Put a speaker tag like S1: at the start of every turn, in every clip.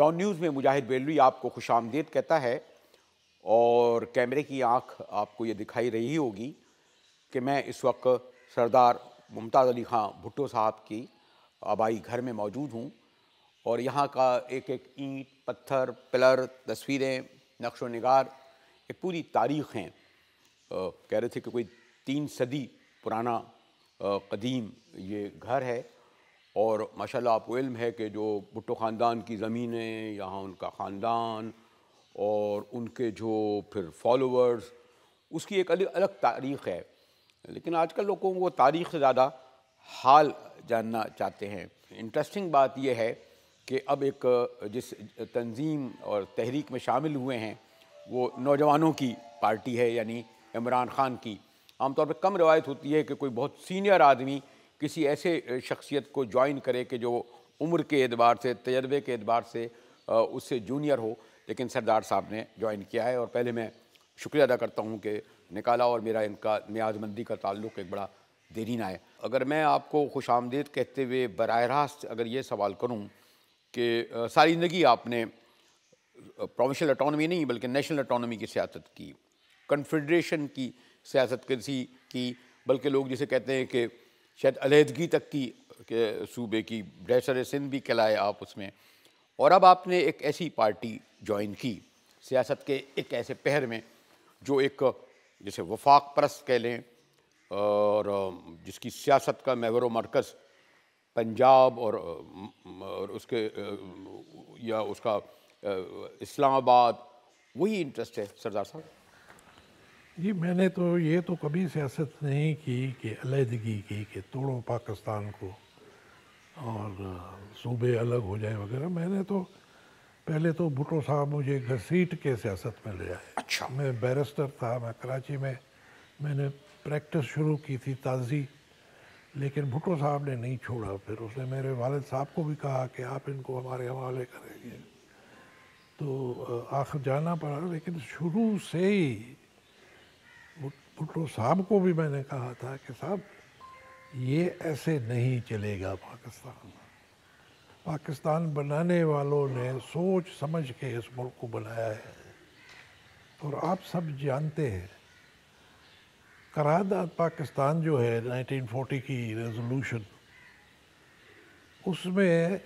S1: Dawn news میں مجاہد بیلوی آپ کو خوش آمدید کہتا ہے، اور کیمرے کی آنکھ آپ کو یہ دکھائی رہی ہوگی کہ میں اس وقت سردار ممتاز علی خان بھٹو صاحب کی آبائی گھر میں موجود ہوں، اور یہاں کا ایک ایک اینٹ، پتھر، پلر، تصویریں، نقش و نگار ایک پوری تاریخ ہیں۔ کہہ رہے تھے کہ کوئی 3 صدی پرانا قدیم یہ گھر ہے، اور ماشاءاللہ آپ کو علم ہے کہ جو بھٹو خاندان کی زمینیں، یہاں ان کا خاندان اور ان کے جو پھر فالوورز، اس کی ایک الگ تاریخ ہے۔ لیکن آج کل لوگوں کو وہ تاریخ سے زیادہ حال جاننا چاہتے ہیں۔ انٹرسٹنگ بات یہ ہے کہ اب ایک جس تنظیم اور تحریک میں شامل ہوئے ہیں وہ نوجوانوں کی پارٹی ہے، یعنی عمران خان کی۔ عام طور پہ کم روایت ہوتی ہے کہ کوئی بہت سینئر آدمی کسی ایسے شخصیت کو جوائن کرے کہ جو عمر کے اعتبار سے، تجربے کے اعتبار سے اس سے جونیئر ہو، لیکن سردار صاحب نے جوائن کیا ہے، اور پہلے میں شکریہ ادا کرتا ہوں کہ نکالا، اور میرا ان کا نیاز مندی کا تعلق ایک بڑا دیرینہ ہے۔ اگر میں آپ کو خوش آمدید کہتے ہوئے براہ راست اگر یہ سوال کروں کہ ساری زندگی آپ نے پروونشل اٹانومی نہیں بلکہ نیشنل اٹانومی کی سیاست کی، کنفیڈریشن کی سیاست کی، بلکہ لوگ جسے کہتے ہیں کہ شاید علیحدگی تک کی کہ صوبے کی بریسر سندھ بھی کہلائے آپ اس میں، اور اب آپ نے ایک ایسی پارٹی جوائن کی سیاست کے ایک ایسے پہر میں جو ایک جیسے وفاق پرست کہہ لیں، اور جس کی سیاست کا محور و مرکز پنجاب اور اس کے یا اس کا اسلام آباد، وہی انٹرسٹ ہے سردار صاحب؟
S2: جی میں نے تو یہ تو کبھی سیاست نہیں کی کہ علیحدگی کی کہ توڑو پاکستان کو اور صوبے الگ ہو جائیں وغیرہ۔ میں نے تو پہلے تو بھٹو صاحب مجھے گھسیٹ کے سیاست میں لے آئے۔
S1: اچھا،
S2: میں بیرسٹر تھا، میں کراچی میں نے پریکٹس شروع کی تھی تازی، لیکن بھٹو صاحب نے نہیں چھوڑا۔ پھر اس نے میرے والد صاحب کو بھی کہا کہ آپ ان کو ہمارے حوالے کریں گے، تو آخر جانا پڑا۔ لیکن شروع سے ہی بھٹو صاحب کو بھی میں نے کہا تھا کہ صاحب یہ ایسے نہیں چلے گا پاکستان بنانے والوں نے سوچ سمجھ کے اس ملک کو بنایا ہے، اور آپ سب جانتے ہیں قرارداد پاکستان جو ہے 1940 کی ریزولوشن، اس میں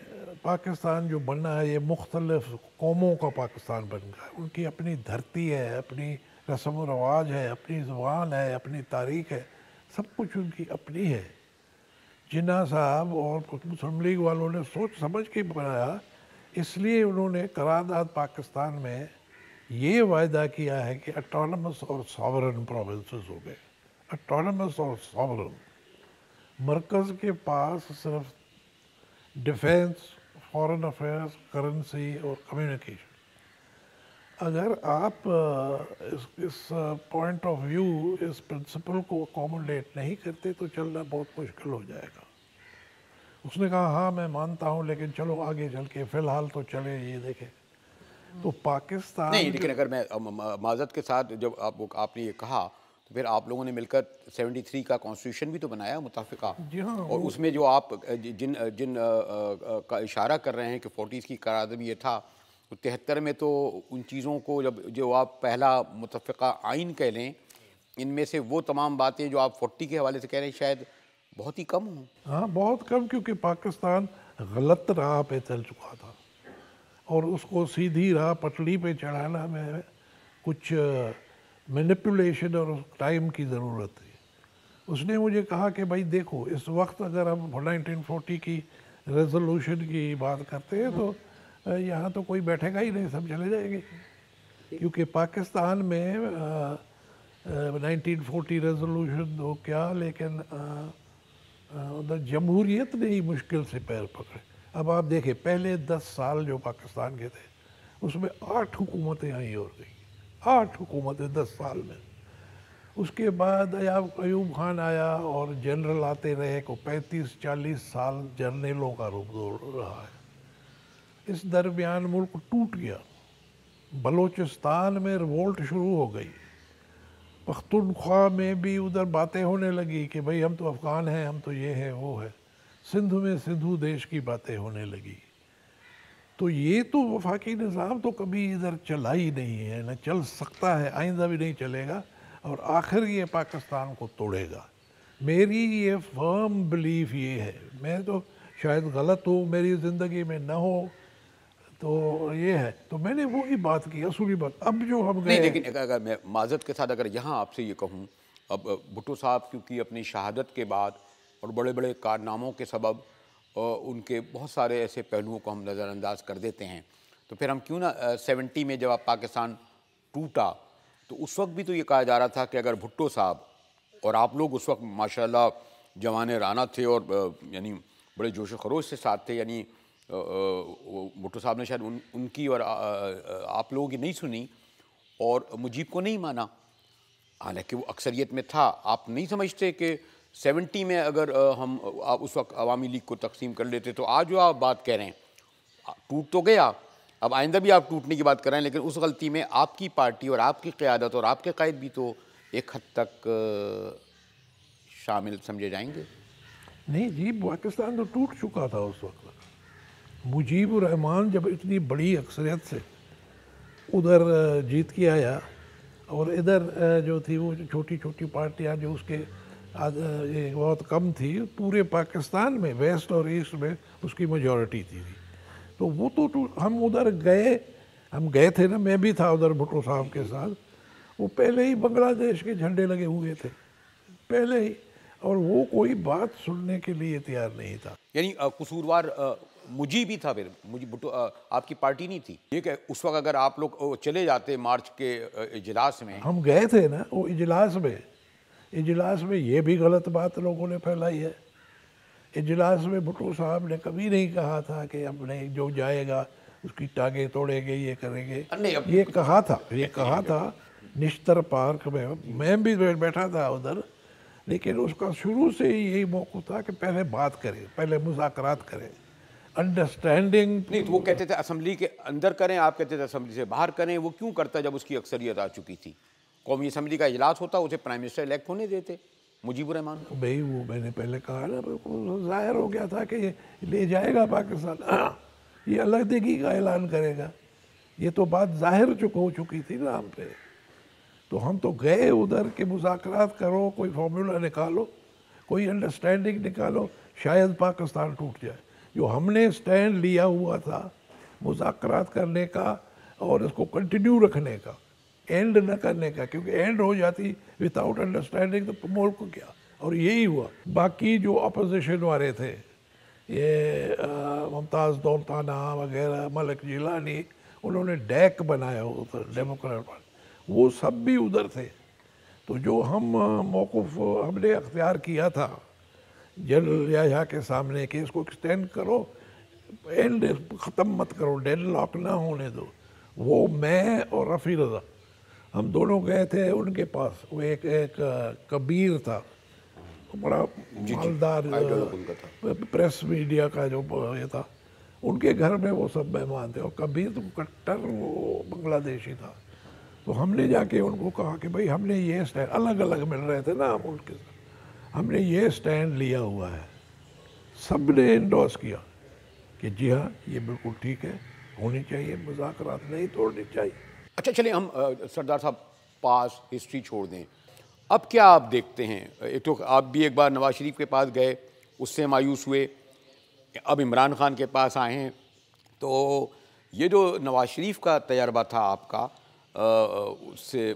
S2: پاکستان جو بنا ہے یہ مختلف قوموں کا پاکستان بن گیا ہے۔ ان کی اپنی دھرتی ہے، اپنی رسم و رواج ہے، اپنی زبان ہے، اپنی تاریخ ہے، سب کچھ ان کی اپنی ہے۔ جناح صاحب اور مسلم لیگ والوں نے سوچ سمجھ کے بنایا، اس لیے انہوں نے قرارداد پاکستان میں یہ وعدہ کیا ہے کہ اٹانومس اور ساورن پروونسز ہو گئے۔ اٹانومس اور ساورن، مرکز کے پاس صرف ڈیفینس، فارن افیئرز، کرنسی اور کمیونیکیشن۔ اگر آپ اس پوائنٹ آف ویو، اس پرنسپل کو اکوموڈیٹ نہیں کرتے تو چلنا بہت مشکل ہو جائے گا۔ اس نے کہا ہاں میں مانتا ہوں، لیکن چلو آگے چل کے فی الحال تو چلے یہ دیکھیں۔ تو پاکستان
S1: نہیں، لیکن اگر میں معذرت کے ساتھ جب آپ نے یہ کہا تو پھر آپ لوگوں نے مل کر 73 کا کانسٹیٹیوشن بھی تو بنایا متفقہ،
S2: جی ہاں،
S1: اور اس میں جو آپ جن کا اشارہ کر رہے ہیں کہ 40 کی قرارداد میں یہ تھا، 73 میں تو ان چیزوں کو جو آپ پہلا متفقہ آئین کہہ لیں، ان میں سے وہ تمام باتیں جو آپ 40 کے حوالے سے کہہ رہے ہیں شاید بہت ہی کم ہوں۔
S2: ہاں بہت کم، کیونکہ پاکستان غلط راہ پہ چل چکا تھا، اور اس کو سیدھی راہ پٹڑی پہ چڑھانا میں کچھ مینیپولیشن اور ٹائم کی ضرورت تھی۔ اس نے مجھے کہا کہ بھائی دیکھو، اس وقت اگر ہم 1940 کی ریزولوشن کی بات کرتے ہیں تو یہاں تو کوئی بیٹھے گا ہی نہیں، سب چلے جائیں گے، کیونکہ پاکستان میں 1940 ریزولوشن ہو کیا، لیکن ادھر جمہوریت نے ہی مشکل سے پیر پکڑے۔ اب آپ دیکھیں پہلے 10 سال جو پاکستان کے تھے اس میں 8 حکومتیں آئیں اور گئیں، 8 حکومتیں 10 سال میں۔ اس کے بعد ایوب خان آیا اور جنرل آتے رہے، کو 35-40 سال جرنیلوں کا رخ رہا ہے۔ اس درمیان ملک ٹوٹ گیا، بلوچستان میں ریوولٹ شروع ہو گئی، پختونخوا میں بھی ادھر باتیں ہونے لگی کہ بھئی ہم تو افغان ہیں، ہم تو یہ ہے وہ ہے، سندھ میں سندھو دیش کی باتیں ہونے لگی۔ تو یہ تو وفاقی نظام تو کبھی ادھر چلا ہی نہیں ہے، نہ چل سکتا ہے، آئندہ بھی نہیں چلے گا، اور آخر یہ پاکستان کو توڑے گا۔ میری یہ فرم بلیف یہ ہے، میں تو شاید غلط ہوں، میری زندگی میں نہ ہو، تو یہ ہے، تو میں نے وہی بات کی، اصولی بات۔ اب جو ہم
S1: نہیں،
S2: گئے،
S1: لیکن اگر میں معذرت کے ساتھ اگر یہاں آپ سے یہ کہوں، اب بھٹو صاحب کیونکہ اپنی شہادت کے بعد اور بڑے بڑے کارناموں کے سبب ان کے بہت سارے ایسے پہلوؤں کو ہم نظر انداز کر دیتے ہیں، تو پھر ہم کیوں نہ 70 میں جب آپ پاکستان ٹوٹا تو اس وقت بھی تو یہ کہا جا رہا تھا کہ اگر بھٹو صاحب اور آپ لوگ اس وقت ماشاءاللہ جوان رانا تھے اور یعنی بڑے جوش و خروش سے ساتھ تھے، یعنی بھٹو صاحب نے شاید ان کی اور آپ لوگوں کی نہیں سنی اور مجیب کو نہیں مانا، حالانکہ وہ اکثریت میں تھا۔ آپ نہیں سمجھتے کہ 70 میں اگر ہم آپ اس وقت عوامی لیگ کو تقسیم کر لیتے تو آج جو آپ بات کہہ رہے ہیں ٹوٹ تو گیا، اب آئندہ بھی آپ ٹوٹنے کی بات کر رہے ہیں، لیکن اس غلطی میں آپ کی پارٹی اور آپ کی قیادت اور آپ کے قائد بھی تو ایک حد تک شامل سمجھے جائیں گے۔
S2: نہیں جی، پاکستان تو ٹوٹ چکا تھا اس وقت۔ مجیب الرحمان جب اتنی بڑی اکثریت سے ادھر جیت کے آیا، اور ادھر جو تھی وہ چھوٹی چھوٹی پارٹیاں جو اس کے بہت کم تھی، پورے پاکستان میں ویسٹ اور ایسٹ میں اس کی میجورٹی تھی، تو وہ تو ہم ادھر گئے، ہم گئے تھے نا، میں بھی تھا ادھر بھٹو صاحب کے ساتھ، وہ پہلے ہی بنگلہ دیش کے جھنڈے لگے ہوئے تھے پہلے ہی، اور وہ کوئی بات سننے کے لیے تیار نہیں تھا۔
S1: یعنی قصوروار مجیب ہی تھا، پھر بھٹو آپ کی پارٹی نہیں تھی؟ یہ کہ اس وقت اگر آپ لوگ چلے جاتے مارچ کے اجلاس میں،
S2: ہم گئے تھے نا وہ اجلاس میں یہ بھی غلط بات لوگوں نے پھیلائی ہے۔ اجلاس میں بھٹو صاحب نے کبھی نہیں کہا تھا کہ ہم نے جو جائے گا اس کی ٹانگیں توڑیں گے، یہ کریں گے، یہ کہا تھا نشتر پارک میں بھی بیٹھا تھا ادھر، لیکن اس کا شروع سے ہی یہی موقع تھا کہ پہلے بات کریں، پہلے مذاکرات کریں، انڈرسٹینڈنگ۔
S1: نہیں تو وہ کہتے تھے اسمبلی کے اندر کریں، آپ کہتے تھے اسمبلی سے باہر کریں، وہ کیوں کرتا جب اس کی اکثریت آ چکی تھی؟ قومی اسمبلی کا اجلاس ہوتا، اسے پرائم منسٹر الیکٹ ہونے دیتے مجیب الرحمان کو۔
S2: بھائی وہ میں نے پہلے کہا نا، ظاہر ہو گیا تھا کہ یہ لے جائے گا پاکستان، یہ علیحدگی کا اعلان کرے گا، یہ تو بات ظاہر ہو چکی تھی نا ہم پہ، تو ہم تو گئے ادھر کہ مذاکرات کرو، کوئی فارمولا نکالو، کوئی انڈرسٹینڈنگ نکالو، شاید پاکستان ٹوٹ جائے۔ جو ہم نے سٹینڈ لیا ہوا تھا مذاکرات کرنے کا اور اس کو کنٹینیو رکھنے کا، اینڈ نہ کرنے کا، کیونکہ اینڈ ہو جاتی وداؤٹ انڈرسٹینڈنگ تو ملک کو کیا، اور یہی ہوا۔ باقی جو اپوزیشن والے تھے، یہ ممتاز دولتانہ وغیرہ، ملک جیلانی، انہوں نے ڈیک بنایا ہوا تھا ڈیموکریٹ پارٹی، وہ سب بھی ادھر تھے۔ تو جو ہم موقف ہم نے اختیار کیا تھا جنرل یحییٰ کے سامنے کہ اس کو ایکسٹینڈ کرو، اینڈ ختم مت کرو، ڈیڈ لاک نہ ہونے دو، وہ میں اور رفیع رضا ہم دونوں گئے تھے ان کے پاس۔ وہ ایک کبیر تھا، بڑا مالدار پریس میڈیا کا جو یہ تھا، ان کے گھر میں وہ سب مہمان تھے، اور کبیر تو کٹر وہ بنگلہ دیشی تھا۔ تو ہم نے جا کے ان کو کہا کہ بھائی ہم نے یہ سٹینڈ، الگ الگ مل رہے تھے نا ہم ان کے ساتھ، ہم نے یہ سٹینڈ لیا ہوا ہے، سب نے انڈورس کیا کہ جی ہاں یہ بالکل ٹھیک ہے، ہونی چاہیے، مذاکرات نہیں توڑنی چاہیے۔
S1: اچھا چلیں ہم سردار صاحب پاس ہسٹری چھوڑ دیں، اب کیا آپ دیکھتے ہیں؟ ایک تو آپ بھی ایک بار نواز شریف کے پاس گئے، اس سے مایوس ہوئے، اب عمران خان کے پاس آئے ہیں، تو یہ جو نواز شریف کا تجربہ تھا آپ کا، اس سے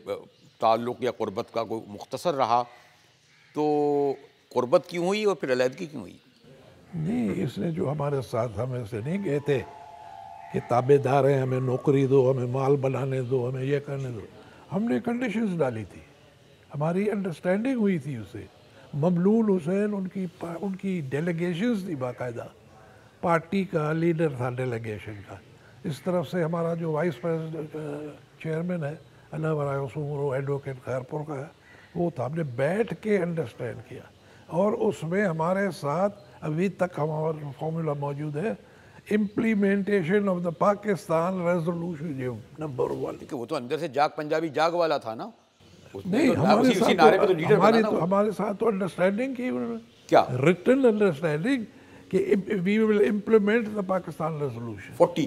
S1: تعلق یا قربت کا کوئی مختصر رہا، تو قربت کیوں ہوئی اور پھر علیحدگی کیوں ہوئی؟
S2: نہیں، اس نے جو ہمارے ساتھ ہم ایسے نہیں گئے تھے کہ تابع دار ہیں، ہمیں نوکری دو، ہمیں مال بنانے دو، ہمیں یہ کرنے دو، ہم نے کنڈیشنز ڈالی تھی، ہماری انڈرسٹینڈنگ ہوئی تھی اس سے۔ مملول حسین ان کی ڈیلیگیشنز تھی، باقاعدہ پارٹی کا لیڈر تھا ڈیلیگیشن کا، اس طرف سے ہمارا جو وائس پریزیڈنٹ چیئرمین ہے انور عثمور ایڈوکیٹ خیرپور کا ہے، وہ تھا، ہم نے بیٹھ کے انڈرسٹینڈ کیا، اور اس میں ہمارے ساتھ ابھی تک ہمارا فارمولا موجود ہے، implementation of the Pakistan resolution number 1۔
S1: کہ وہ تو اندر سے جاگ پنجابی جاگ والا تھا نا،
S2: نہیں، ہمارے ساتھ تو انڈرسٹینڈنگ کی انہوں نے،
S1: کیا
S2: ریٹن انڈرسٹینڈنگ کہ we will implement the Pakistan resolution
S1: 40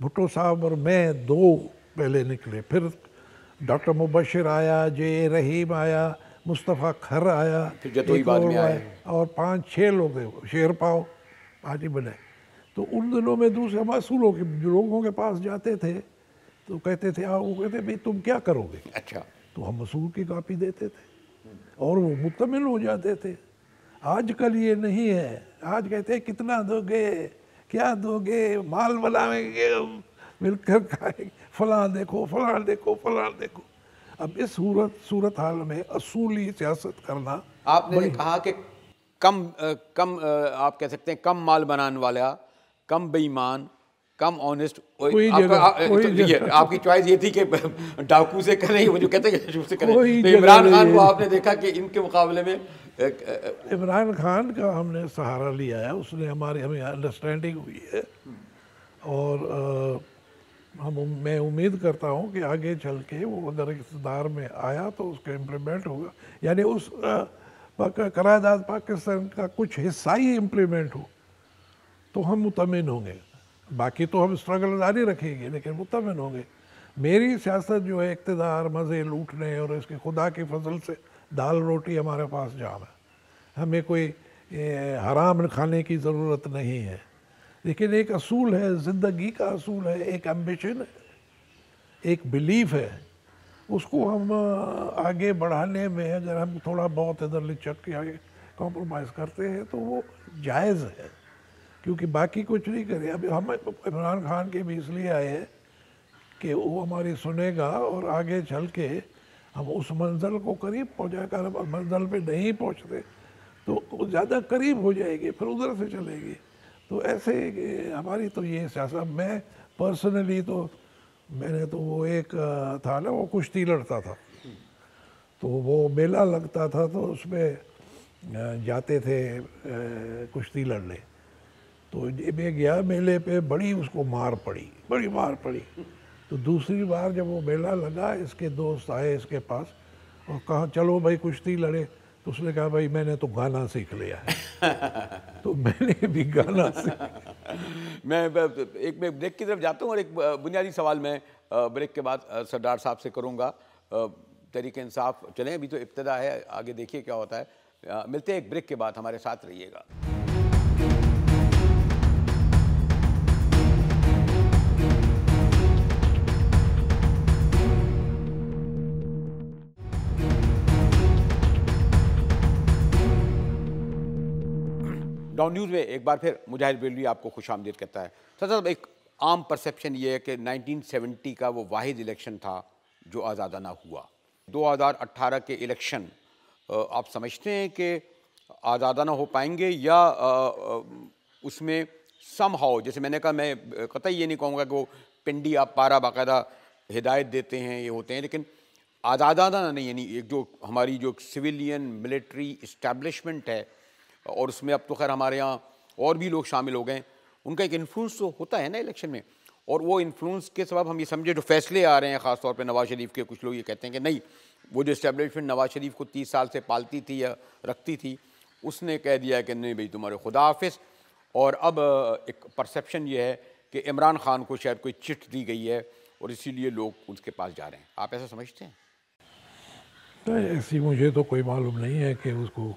S2: Bhutto sahab اور میں دو پہلے نکلے، پھر ڈاکٹر مبشر آیا، جے اے رحیم آیا، مصطفیٰ کھر آیا،
S1: پھر جتوئی
S2: ایک
S1: بعد
S2: اور
S1: میں آئے،
S2: اور 5-6 لوگ تھے، شیر پاؤ پارٹی بنے۔ تو ان دنوں میں دوسرے ہم اصولوں کے لوگوں کے پاس جاتے تھے تو کہتے تھے وہ کہتے بھئی تم کیا کرو گے؟
S1: اچھا،
S2: تو ہم اصول کی کاپی دیتے تھے اور وہ مطمئن ہو جاتے تھے۔ آج کل یہ نہیں ہے، آج کہتے ہیں کتنا دو گے، کیا دو گے، مال بنائیں گے، مل کر کھائیں گے، فلاں دیکھو فلاں دیکھو فلاں دیکھو۔ اب اس صورتحال میں اصولی سیاست کرنا
S1: آپ نے کہا کہ کم آپ کہہ سکتے ہیں کم مال بنانے والا، کم بے ایمان، کم آنےسٹ،
S2: کوئی جگہ
S1: آپ کی چوائس یہ تھی کہ ڈاکو سے کریں، وہ جو کہتے ہیں شروع سے کریں،
S2: کوئی
S1: تو
S2: جگہ
S1: عمران خان
S2: نہیں
S1: کو
S2: ہے۔
S1: آپ نے دیکھا کہ ان کے مقابلے میں
S2: عمران خان کا ہم نے سہارا لیا ہے، اس نے ہمیں انڈرسٹینڈنگ ہوئی ہے، اور میں امید کرتا ہوں کہ آگے چل کے وہ اگر اقتدار میں آیا تو اس کا امپلیمنٹ ہوگا، یعنی اس قرارداد پاکستان کا کچھ حصہ ہی امپلیمنٹ ہو تو ہم مطمئن ہوں گے، باقی تو ہم اسٹرگل جاری رکھیں گے لیکن مطمئن ہوں گے۔ میری سیاست جو ہے اقتدار، مزے لوٹنے اور اس کے خدا کے فضل سے دال روٹی ہمارے پاس جام ہے، ہمیں کوئی حرام کھانے کی ضرورت نہیں ہے، لیکن ایک اصول ہے، زندگی کا اصول ہے، ایک ایمبیشن ہے، ایک بلیف ہے، اس کو ہم آگے بڑھانے میں اگر ہم تھوڑا بہت ادھر لچک کے آگے کمپرومائز کرتے ہیں تو وہ جائز ہے، کیونکہ باقی کچھ نہیں کرے۔ اب ہم عمران خان کے بھی اس لیے آئے ہیں کہ وہ ہماری سنے گا اور آگے چل کے ہم اس منزل کو قریب پہنچا کر منزل پہ نہیں پہنچتے تو زیادہ قریب ہو جائے گی، پھر ادھر سے چلے گی۔ تو ایسے ہماری تو یہ سیاست، میں پرسنلی تو میں نے تو وہ ایک تھا نا، وہ کشتی لڑتا تھا، تو وہ میلہ لگتا تھا تو اس میں جاتے تھے کشتی لڑنے، تو میں گیا میلے پہ، بڑی اس کو مار پڑی، تو دوسری بار جب وہ میلہ لگا اس کے دوست آئے اس کے پاس اور کہا چلو بھائی کشتی لڑے، تو اس نے کہا بھائی میں نے تو گانا سیکھ لیا ہے، تو میں نے بھی گانا سیکھ۔
S1: میں ایک بریک کی طرف جاتا ہوں اور ایک بنیادی سوال میں بریک کے بعد سردار صاحب سے کروں گا۔ تحریک انصاف چلیں، ابھی تو ابتدا ہے، آگے دیکھیے کیا ہوتا ہے۔ ملتے ہیں ایک بریک کے بعد، ہمارے ساتھ رہیے گا۔ ڈاؤن نیوز میں ایک بار پھر مجاہد بریلوی آپ کو خوش آمدید کہتا ہے۔ سر صاحب، ایک عام پرسیپشن یہ ہے کہ 1970 کا وہ واحد الیکشن تھا جو آزادانہ ہوا۔ 2018 کے الیکشن آپ سمجھتے ہیں کہ آزادانہ ہو پائیں گے، یا اس میں سم ہاؤ، جیسے میں نے کہا، میں قطعی یہ نہیں کہوں گا کہ وہ پنڈی آپ پارا باقاعدہ ہدایت دیتے ہیں، یہ ہوتے ہیں، لیکن آزادانہ نہیں، یعنی ایک جو ہماری جو سویلین ملٹری اسٹیبلشمنٹ ہے، اور اس میں اب تو خیر ہمارے یہاں اور بھی لوگ شامل ہو گئے، ان کا ایک انفلوئنس تو ہوتا ہے نا الیکشن میں، اور وہ انفلوئنس کے سبب ہم یہ سمجھے جو فیصلے آ رہے ہیں، خاص طور پہ نواز شریف کے، کچھ لوگ یہ کہتے ہیں کہ نہیں، وہ جو اسٹیبلشمنٹ نواز شریف کو 30 سال سے پالتی تھی یا رکھتی تھی، اس نے کہہ دیا کہ نہیں بھائی تمہارے خدا حافظ، اور اب ایک پرسیپشن یہ ہے کہ عمران خان کو شاید کوئی چٹ دی گئی ہے اور اسی لیے لوگ اس کے پاس جا رہے ہیں۔ آپ ایسا سمجھتے ہیں؟
S2: ایسی مجھے تو کوئی معلوم نہیں ہے کہ اس کو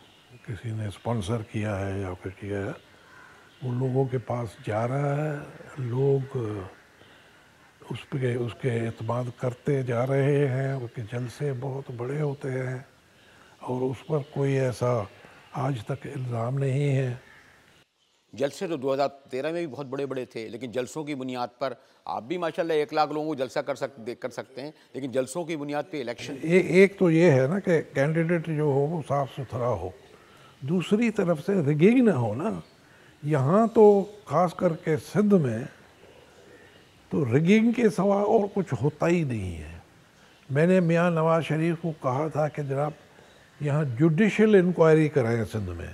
S2: کسی نے اسپانسر کیا ہے یا پھر کیا ہے، وہ لوگوں کے پاس جا رہا ہے، لوگ اس کے اعتماد کرتے جا رہے ہیں، اس کے جلسے بہت بڑے ہوتے ہیں، اور اس پر کوئی ایسا آج تک الزام نہیں ہے۔
S1: جلسے تو 2013 میں بھی بہت بڑے بڑے تھے، لیکن جلسوں کی بنیاد پر آپ بھی ماشاءاللہ 1 لاکھ لوگوں کو جلسہ کر سکتے ہیں، لیکن جلسوں کی بنیاد پہ الیکشن۔
S2: ایک تو یہ ہے نا کہ کینڈیڈیٹ جو ہو وہ صاف ستھرا ہو، دوسری طرف سے ریگنگ نہ ہو نا۔ یہاں تو خاص کر کے سندھ میں تو ریگنگ کے سوا اور کچھ ہوتا ہی نہیں ہے۔ میں نے میاں نواز شریف کو کہا تھا کہ جناب یہاں جوڈیشل انکوائری کرائیں سندھ میں،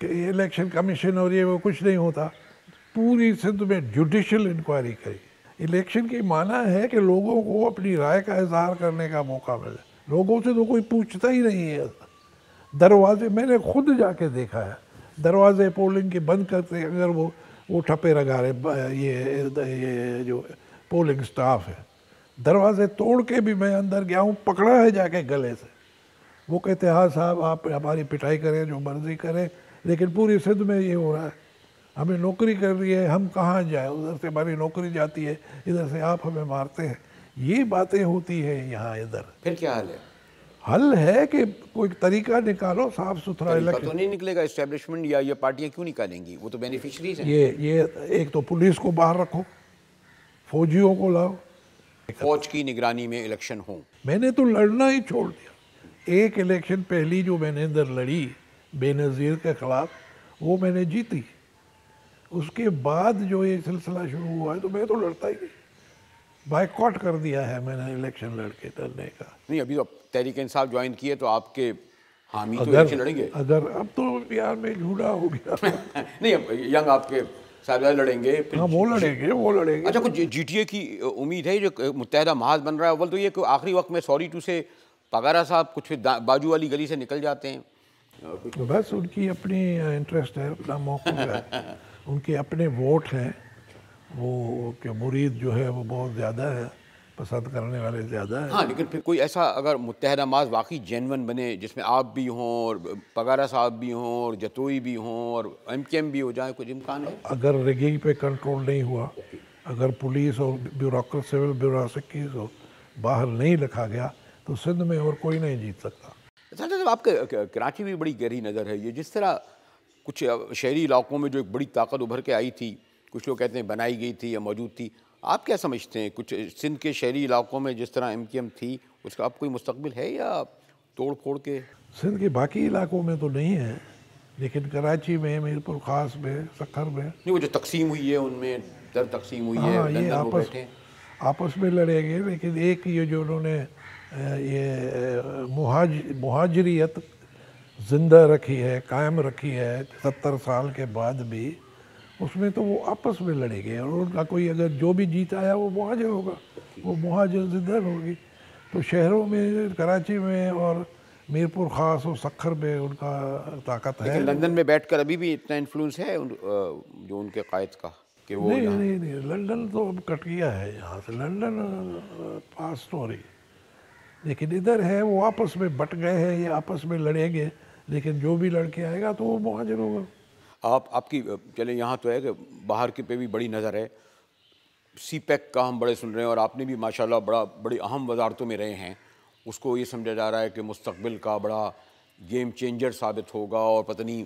S2: کہ الیکشن کمیشن اور یہ وہ کچھ نہیں ہوتا، پوری سندھ میں جوڈیشل انکوائری کری۔ الیکشن کی معنی ہے کہ لوگوں کو اپنی رائے کا اظہار کرنے کا موقع ملے، لوگوں سے تو کوئی پوچھتا ہی نہیں ہے۔ دروازے میں نے خود جا کے دیکھا ہے، دروازے پولنگ کے بند کرتے، اگر وہ وہ ٹھپے لگا رہے، یہ جو پولنگ سٹاف ہے، دروازے توڑ کے بھی میں اندر گیا ہوں، پکڑا ہے جا کے گلے سے. وہ کہتے ہاں صاحب آپ ہماری پٹائی کریں جو مرضی کریں، لیکن پوری سندھ میں یہ ہو رہا ہے، ہمیں نوکری کر رہی ہے، ہم کہاں جائیں، ادھر سے ہماری نوکری جاتی ہے، ادھر سے آپ ہمیں مارتے ہیں. یہ باتیں ہوتی ہیں یہاں. ادھر
S1: پھر کیا حل ہے؟
S2: حل ہے کہ کوئی طریقہ نکالو صاف ستھرا
S1: طریقہ
S2: الیکشن.
S1: تو نہیں نکلے گا، اسٹیبلشمنٹ یا یہ پارٹیاں کیوں نکالیں گی؟ وہ تو بینیفیشریز ہیں.
S2: یہ ایک تو پولیس کو باہر رکھو، فوجیوں کو لاؤ.
S1: فوج کی نگرانی میں الیکشن ہوں.
S2: میں نے تو لڑنا ہی چھوڑ دیا. ایک الیکشن پہلی جو میں نے ادھر لڑی بے نظیر کے خلاف، وہ میں نے جیتی. اس کے بعد جو یہ سلسلہ شروع ہوا ہے تو میں تو لڑتا ہی نہیں، بائیکاٹ کر دیا ہے میں نے الیکشن لڑنے کا.
S1: نہیں، ابھی تو تحریک انصاف جوائن کی ہے تو آپ کے حامی تو الیکشن لڑیں گے.
S2: اگر اب تو یار میں جھوٹا ہو گیا.
S1: نہیں، اب ینگ آپ کے صاحبزادے لڑیں گے.
S2: ہاں وہ لڑیں گے.
S1: اچھا، کچھ جی ٹی اے کی امید ہے جو متحدہ محاذ بن رہا ہے؟ اول تو یہ کہ آخری وقت میں سوری ٹو سے پگارا صاحب کچھ باجو والی گلی سے نکل جاتے ہیں.
S2: بس ان کی اپنی انٹرسٹ ہے، اپنا موقف ہے، ان کے اپنے ووٹ ہیں. وہ کہ مرید جو ہے وہ بہت زیادہ ہے، پسند کرنے والے زیادہ ہیں.
S1: ہاں، لیکن پھر کوئی ایسا اگر متحدہ محاذ واقعی جینون بنے جس میں آپ بھی ہوں اور پگارا صاحب بھی ہوں اور جتوئی بھی ہوں اور ایم کے ایم بھی ہو جائیں، کچھ امکان ہے؟
S2: اگر ریگنگ پہ کنٹرول نہیں ہوا، اگر پولیس اور سول بیوروکریسی کو باہر نہیں رکھا گیا تو سندھ میں اور کوئی نہیں جیت سکتا.
S1: صاحب آپ کے کراچی بھی بڑی گہری نظر ہے. یہ جس طرح کچھ شہری علاقوں میں جو ایک بڑی طاقت ابھر کے آئی تھی، کچھ لوگ کہتے ہیں بنائی گئی تھی یا موجود تھی، آپ کیا سمجھتے ہیں؟ کچھ سندھ کے شہری علاقوں میں جس طرح ایم کیو ایم تھی، اس کا اب کوئی مستقبل ہے یا توڑ پھوڑ کے؟
S2: سندھ کے باقی علاقوں میں تو نہیں ہے، لیکن کراچی میں، میرپور خاص میں، سکھر میں،
S1: نہیں، وہ جو تقسیم ہوئی ہے ان میں در تقسیم ہوئی ہے،
S2: ہاں یہ
S1: لندن وہ بیٹھے.
S2: آپس میں لڑیں گے. لیکن ایک یہ جو انہوں نے یہ مہاجریت زندہ رکھی ہے، قائم رکھی ہے 70 سال کے بعد بھی، اس میں تو وہ آپس میں لڑیں گے. اور ان کا کوئی اگر جو بھی جیت آیا وہ مہاجر ہوگا، وہ مہاجر زندہ ہوگی. تو شہروں میں کراچی میں اور میرپور خاص اور سکھر میں ان کا طاقت ہے.
S1: لیکن لندن میں بیٹھ کر ابھی بھی اتنا انفلوئنس ہے جو ان کے قائد کا کہ وہ
S2: نہیں، لندن تو اب کٹ گیا ہے یہاں سے، لندن پاس اسٹوری. لیکن ادھر ہے وہ آپس میں بٹ گئے ہیں، یہ آپس میں لڑیں گے، لیکن جو بھی لڑکے آئے گا تو وہ مہاجر ہوگا.
S1: آپ کی چلیں یہاں تو ہے کہ باہر کی پہ بھی بڑی نظر ہے. سی پیک کا ہم بڑے سن رہے ہیں اور آپ نے بھی ماشاءاللہ بڑی اہم وزارتوں میں رہے ہیں. اس کو یہ سمجھا جا رہا ہے کہ مستقبل کا بڑا گیم چینجر ثابت ہوگا اور پتہ نہیں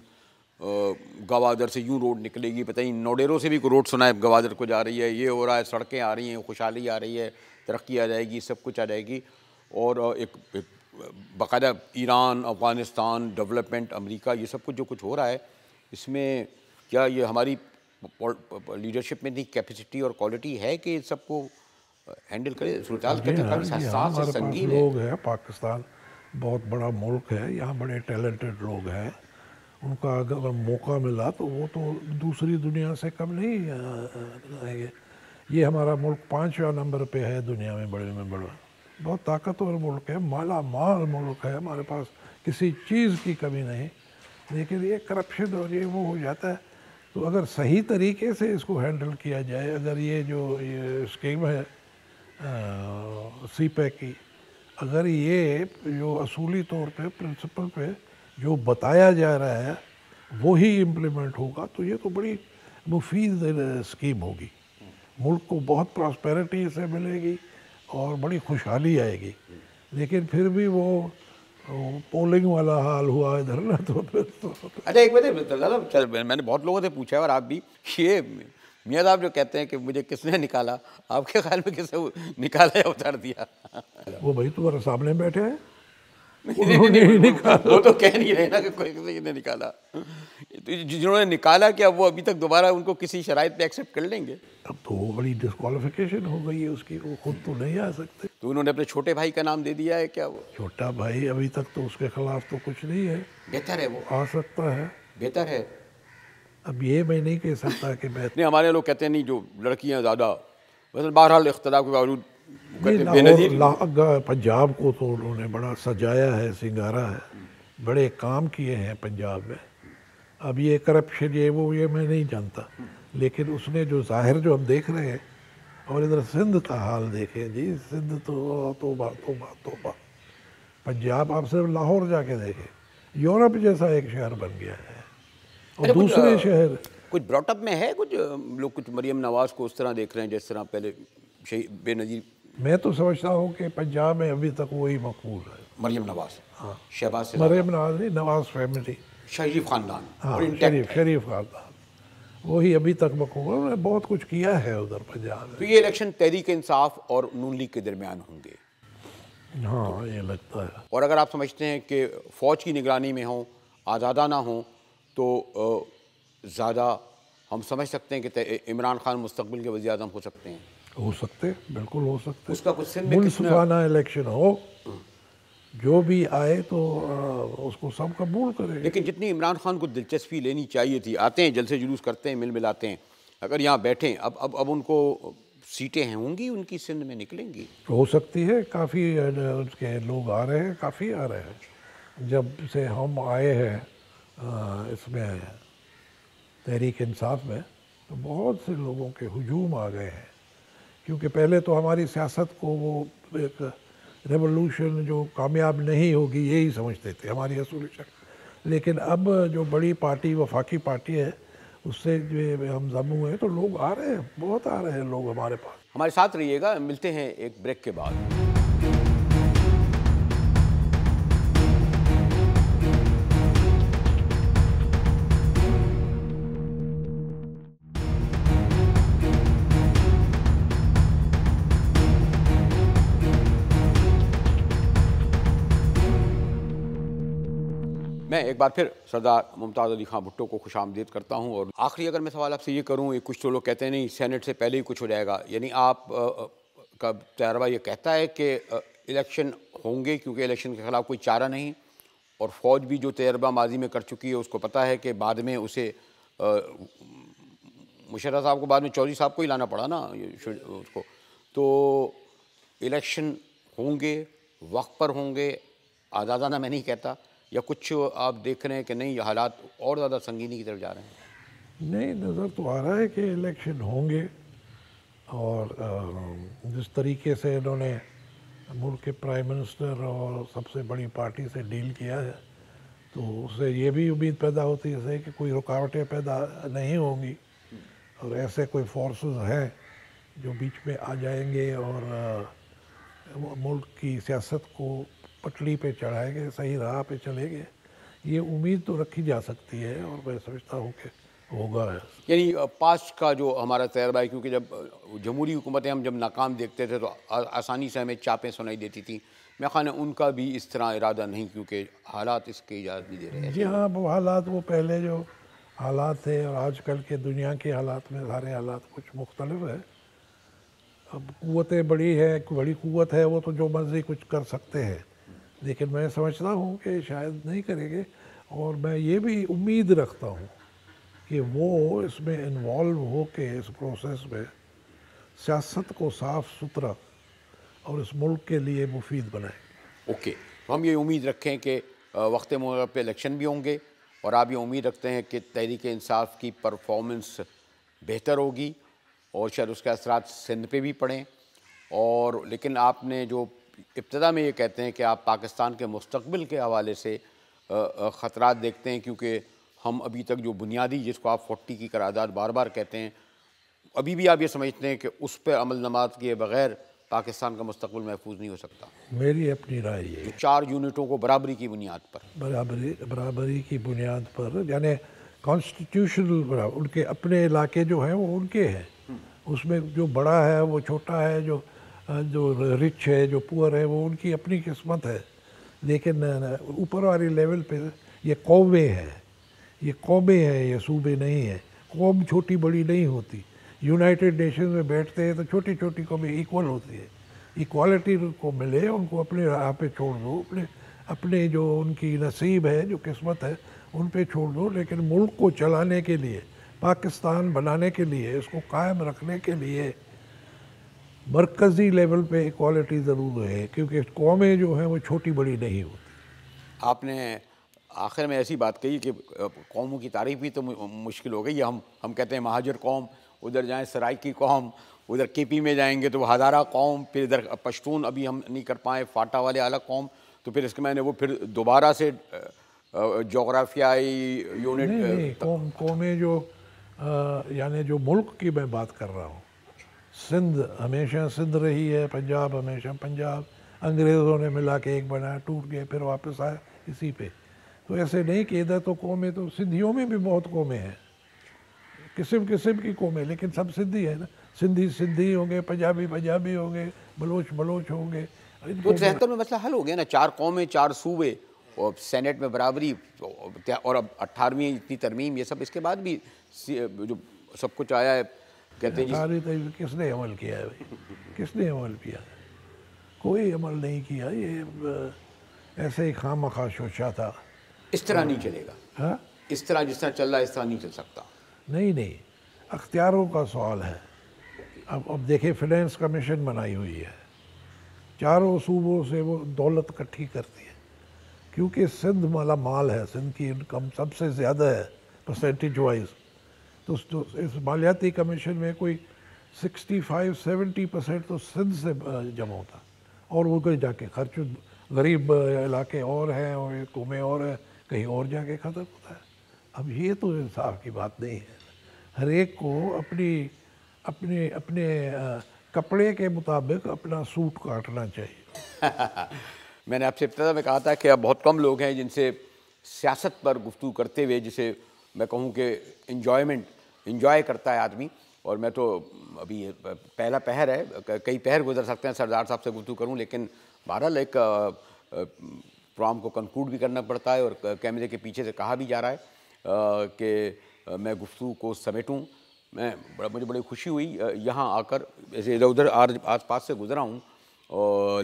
S1: گوادر سے یوں روڈ نکلے گی، پتہ نہیں نوڈیرو سے بھی کوئی روڈ سنا ہے گوادر کو جا رہی ہے، یہ ہو رہا ہے، سڑکیں آ رہی ہیں، خوشحالی آ رہی ہے، ترقی آ جائے گی، سب کچھ آ جائے گی. اور ایک باقاعدہ ایران، افغانستان، ڈیولپمنٹ، امریکہ، یہ سب کچھ جو کچھ ہو رہا ہے، اس میں کیا یہ ہماری لیڈرشپ میں اتنی کیپیسٹی اور کوالٹی ہے کہ سب کو ہینڈل کرے؟ صورتحال کافی حساس ہے، سنگین ہے.
S2: لوگ ہیں، پاکستان بہت بڑا ملک ہے، یہاں بڑے ٹیلنٹڈ لوگ ہیں. ان کا اگر موقع ملا تو وہ تو دوسری دنیا سے کم نہیں آئیں گے. یہ ہمارا ملک 5واں نمبر پہ ہے دنیا میں بڑے بڑا. بہت طاقتور ملک ہے، مالا مال ملک ہے، ہمارے پاس کسی چیز کی کمی نہیں. لیکن یہ کرپشن اور یہ وہ ہو جاتا ہے. تو اگر صحیح طریقے سے اس کو ہینڈل کیا جائے، اگر یہ جو یہ اسکیم ہے سی پیک کی، اگر یہ جو اصولی طور پہ پرنسپل پہ جو بتایا جا رہا ہے وہی امپلیمنٹ ہوگا تو یہ تو بڑی مفید اسکیم ہوگی. ملک کو بہت پراسپیرٹی سے ملے گی اور بڑی خوشحالی آئے گی. لیکن پھر بھی وہ پولنگ والا حال ہوا ادھر نا تو پھر تو.
S1: اچھا ایک بات میں نے بہت لوگوں سے پوچھا ہے اور آپ بھی، یہ میاں صاحب جو کہتے ہیں کہ مجھے کس نے نکالا، آپ کے خیال میں کس نے نکالا یا اتار دیا؟
S2: وہ بھائی تمہارے سامنے بیٹھے ہیں،
S1: وہ تو کہہ نہیں رہے نا کہ کوئی کسی نے نکالا. جنہوں نے نکالا کیا وہ ابھی تک دوبارہ ان کو کسی شرائط پہ ایکسیپٹ کر لیں گے؟
S2: اب تو وہ بڑی ڈسکوالیفیکیشن ہو گئی ہے اس کی، وہ خود تو نہیں آ سکتے.
S1: تو انہوں نے اپنے چھوٹے بھائی کا نام دے دیا ہے کیا؟ وہ
S2: چھوٹا بھائی ابھی تک تو اس کے خلاف تو کچھ نہیں ہے.
S1: بہتر ہے، وہ
S2: آ سکتا ہے،
S1: بہتر ہے.
S2: اب یہ میں نہیں کہہ سکتا کہ بہتر.
S1: نہیں، ہمارے لوگ کہتے ہیں نہیں جو لڑکیاں زیادہ، مثلا بہرحال اختلاف کے باوجود بے نظیر.
S2: پنجاب کو تو انہوں نے بڑا سجایا ہے، سنگارا ہے، بڑے کام کیے ہیں پنجاب میں. اب یہ کرپشن یہ وہ یہ میں نہیں جانتا، لیکن اس نے جو ظاہر جو ہم دیکھ رہے ہیں، اور ادھر سندھ کا حال دیکھیں جی، سندھ تو توبہ توبہ توبہ، پنجاب آپ صرف لاہور جا کے دیکھیں، یورپ جیسا ایک شہر بن گیا ہے، اور
S1: اچھا
S2: دوسرے شہر
S1: کچھ براٹ اپ میں ہے، کچھ لوگ کچھ مریم نواز کو اس طرح دیکھ رہے ہیں جس طرح پہلے بے نظیر
S2: میں تو سمجھتا ہوں کہ پنجاب میں ابھی تک وہی مقبول ہے.
S1: مریم نواز، شہباز سے
S2: مریم نواز نہیں، نواز فیملی،
S1: شریف خاندان
S2: ہاں
S1: اور انٹیکٹ ہے.
S2: شریف خاندان، وہی ابھی تک مقبول ہے. انہوں نے بہت کچھ کیا ہے ادھر پنجاب
S1: تو
S2: میں.
S1: یہ الیکشن تحریک انصاف اور نون لیگ کے درمیان ہوں گے،
S2: ہاں یہ لگتا ہے.
S1: اور اگر آپ سمجھتے ہیں کہ فوج کی نگرانی میں ہوں، آزادانہ ہوں، تو زیادہ ہم سمجھ سکتے ہیں کہ عمران خان مستقبل کے وزیر اعظم ہو سکتے ہیں.
S2: ہو سکتے، بالکل ہو سکتے.
S1: اس کا کچھ سندھ میں کتنا،
S2: منصفانہ الیکشن ہو، جو بھی آئے تو اس کو سب قبول کرے.
S1: لیکن جتنی عمران خان کو دلچسپی لینی چاہیے تھی، آتے ہیں جلسے جلوس کرتے ہیں، مل ملاتے ہیں، اگر یہاں بیٹھیں اب ان کو سیٹیں ہوں گی ان کی سندھ میں نکلیں گی.
S2: ہو سکتی ہے. کافی اس کے لوگ آ رہے ہیں، کافی آ رہے ہیں. جب سے ہم آئے ہیں اس میں تحریک انصاف میں، تو بہت سے لوگوں کے ہجوم آ گئے ہیں، کیونکہ پہلے تو ہماری سیاست کو وہ ایک ریولوشن جو کامیاب نہیں ہوگی یہی سمجھتے تھے ہماری اصول شکل. لیکن اب جو بڑی پارٹی وفاقی پارٹی ہے، اس سے جو ہم ضم ہوئے ہیں، تو لوگ آ رہے ہیں، بہت آ رہے ہیں لوگ ہمارے پاس.
S1: ہمارے ساتھ رہیے گا، ملتے ہیں ایک بریک کے بعد. میں ایک بار پھر سردار ممتاز علی خان بھٹو کو خوش آمدید کرتا ہوں. اور آخری اگر میں سوال آپ سے یہ کروں، یہ کچھ تو لوگ کہتے ہیں نہیں سینٹ سے پہلے ہی کچھ ہو جائے گا، یعنی آپ کا تجربہ یہ کہتا ہے کہ الیکشن ہوں گے کیونکہ الیکشن کے خلاف کوئی چارہ نہیں، اور فوج بھی جو تجربہ ماضی میں کر چکی ہے اس کو پتہ ہے کہ بعد میں اسے مشرف صاحب کو بعد میں چودھری صاحب کو ہی لانا پڑا نا اس کو. تو الیکشن ہوں گے، وقت پر ہوں گے، آزادانہ میں نہیں کہتا، یا کچھ آپ دیکھ رہے ہیں کہ نہیں یہ حالات اور زیادہ سنگینی کی طرف جا رہے ہیں؟
S2: نہیں، نظر تو آ رہا ہے کہ الیکشن ہوں گے، اور جس طریقے سے انہوں نے ملک کے پرائم منسٹر اور سب سے بڑی پارٹی سے ڈیل کیا ہے، تو اس سے یہ بھی امید پیدا ہوتی ہے کہ کوئی رکاوٹیں پیدا نہیں ہوں گی، اور ایسے کوئی فورسز ہیں جو بیچ میں آ جائیں گے اور ملک کی سیاست کو پٹری پہ چڑھائیں گے، صحیح راہ پہ چلیں گے. یہ امید تو رکھی جا سکتی ہے، اور میں سمجھتا ہوں کہ ہوگا.
S1: یعنی پاسٹ کا جو ہمارا تجربہ ہے، کیونکہ جب جمہوری حکومتیں ہم جب ناکام دیکھتے تھے تو آسانی سے ہمیں چاپیں سنائی دیتی تھیں، میں خواہ ان کا بھی اس طرح ارادہ نہیں، کیونکہ حالات اس کی اجازت نہیں دے رہے ہیں.
S2: جی ہاں، وہ حالات، وہ پہلے جو حالات تھے اور آج کل کے دنیا کے حالات میں سارے حالات کچھ مختلف ہے. اب قوتیں بڑی ہے، بڑی قوت ہے، وہ تو جو مرضی کچھ کر سکتے ہیں، لیکن میں سمجھتا ہوں کہ شاید نہیں کریں گے. اور میں یہ بھی امید رکھتا ہوں کہ وہ اس میں انوالو ہو کے اس پروسیس میں سیاست کو صاف ستھرا اور اس ملک کے لیے مفید بنائیں.
S1: اوکے، تو ہم یہ امید رکھیں کہ وقت موقع پہ الیکشن بھی ہوں گے، اور آپ یہ امید رکھتے ہیں کہ تحریک انصاف کی پرفارمنس بہتر ہوگی، اور شاید اس کے اثرات سندھ پہ بھی پڑیں. اور لیکن آپ نے جو ابتدا میں یہ کہتے ہیں کہ آپ پاکستان کے مستقبل کے حوالے سے خطرات دیکھتے ہیں، کیونکہ ہم ابھی تک جو بنیادی، جس کو آپ 40 کی قرارداد بار بار کہتے ہیں، ابھی بھی آپ یہ سمجھتے ہیں کہ اس پہ عمل نماد کیے بغیر پاکستان کا مستقبل محفوظ نہیں ہو سکتا.
S2: میری اپنی رائے یہ ہے.
S1: 4 یونٹوں کو برابری کی بنیاد پر،
S2: برابری کی بنیاد پر، یعنی کانسٹیٹیوشنل، ان کے اپنے علاقے جو ہیں وہ ان کے ہیں، اس میں جو بڑا ہے وہ چھوٹا ہے، جو رچ ہے جو پور ہے وہ ان کی اپنی قسمت ہے. لیکن اوپر والی لیول پہ یہ قومیں ہیں، یہ صوبے نہیں ہیں. قوم چھوٹی بڑی نہیں ہوتی. یونائٹڈ نیشنز میں بیٹھتے ہیں تو چھوٹی چھوٹی قومیں ایکول ہوتی ہے. ایکوالٹی کو ملے، ان کو اپنے راہ پہ چھوڑ دو، اپنے جو ان کی نصیب ہے، جو قسمت ہے، ان پہ چھوڑ دو. لیکن ملک کو چلانے کے لیے، پاکستان بنانے کے لیے، اس کو قائم رکھنے کے لیے مرکزی لیول پہ ایکوالٹی ضرور ہے، کیونکہ قومیں جو ہیں وہ چھوٹی بڑی نہیں ہوتی.
S1: آپ نے آخر میں ایسی بات کہی کہ قوموں کی تعریف بھی تو مشکل ہو گئی. ہم کہتے ہیں مہاجر قوم، ادھر جائیں سرائکی قوم، ادھر کے پی میں جائیں گے تو وہ ہزارہ قوم، پھر ادھر پشتون ابھی ہم نہیں کر پائے، فاٹا والے الگ قوم. تو پھر اس کے میں نے وہ پھر دوبارہ سے جغرافیائی یونٹ.
S2: نہیں قومیں جو یعنی جو ملک کی میں بات کر رہا ہوں، سندھ ہمیشہ سندھ رہی ہے، پنجاب ہمیشہ پنجاب. انگریزوں نے ملا کے ایک بنایا، ٹوٹ گئے، پھر واپس آئے اسی پہ. تو ایسے نہیں کہ ادھر تو قومیں، تو سندھیوں میں بھی بہت قومیں ہیں، قسم قسم کی قومیں، لیکن سب سندھی ہیں نا. سندھی سندھی ہوں گے، پنجابی پنجابی ہوں گے، بلوچ بلوچ ہوں گے.
S1: تو 73 میں مسئلہ حل ہو گیا نا، 4 قومیں 4 صوبے اور سینٹ میں برابری، اور اب 18ویں اتنی ترمیم، یہ سب اس کے بعد بھی جو سب کچھ آیا ہے. کہتے ہیں
S2: کس نے عمل کیا ہے بھائی؟ کس نے عمل کیا؟ کوئی عمل نہیں کیا. یہ ایسے ہی خواہ مخواہ سوچا تھا.
S1: اس طرح نہیں چلے گا.
S2: ہاں،
S1: اس طرح جس طرح چل رہا ہے اس طرح نہیں چل سکتا.
S2: نہیں اختیاروں کا سوال ہے. اب دیکھیں فنانس کمیشن بنائی ہوئی ہے، 4 صوبوں سے وہ دولت اکٹھی کرتی ہے، کیونکہ سندھ مالا مال ہے، سندھ کی انکم سب سے زیادہ ہے پرسنٹیج وائز. تو اس مالیاتی کمیشن میں کوئی 65-70% تو سندھ سے جمع ہوتا، اور وہ کہیں جا کے خرچ غریب علاقے اور ہیں اور قومیں اور ہیں، کہیں اور جا کے ختم ہوتا ہے. اب یہ تو انصاف کی بات نہیں ہے. ہر ایک کو اپنے کپڑے کے مطابق اپنا سوٹ کاٹنا چاہیے.
S1: میں نے آپ سے ابتدا میں کہا تھا کہ اب بہت کم لوگ ہیں جن سے سیاست پر گفتگو کرتے ہوئے، جسے میں کہوں کہ انجوائے کرتا ہے آدمی. اور میں تو ابھی پہلا پہر ہے، کئی پہر گزر سکتے ہیں سردار صاحب سے گفتگو کروں، لیکن بہرحال ایک پروگرام کو کنکلوڈ بھی کرنا پڑتا ہے، اور کیمرے کے پیچھے سے کہا بھی جا رہا ہے کہ میں گفتگو کو سمیٹوں. مجھے بڑی خوشی ہوئی یہاں آ کر، ایسے ادھر ادھر آس پاس سے گزرا ہوں،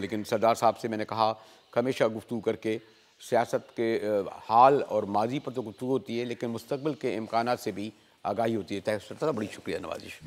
S1: لیکن سردار صاحب سے میں نے کہا کہ ہمیشہ گفتگو کر کے سیاست کے حال اور ماضی پر تو گفتگو ہوتی ہے، لیکن مستقبل کے امکانات سے بھی آگاہی ہوتی ہے. بڑی شکریہ نوازش.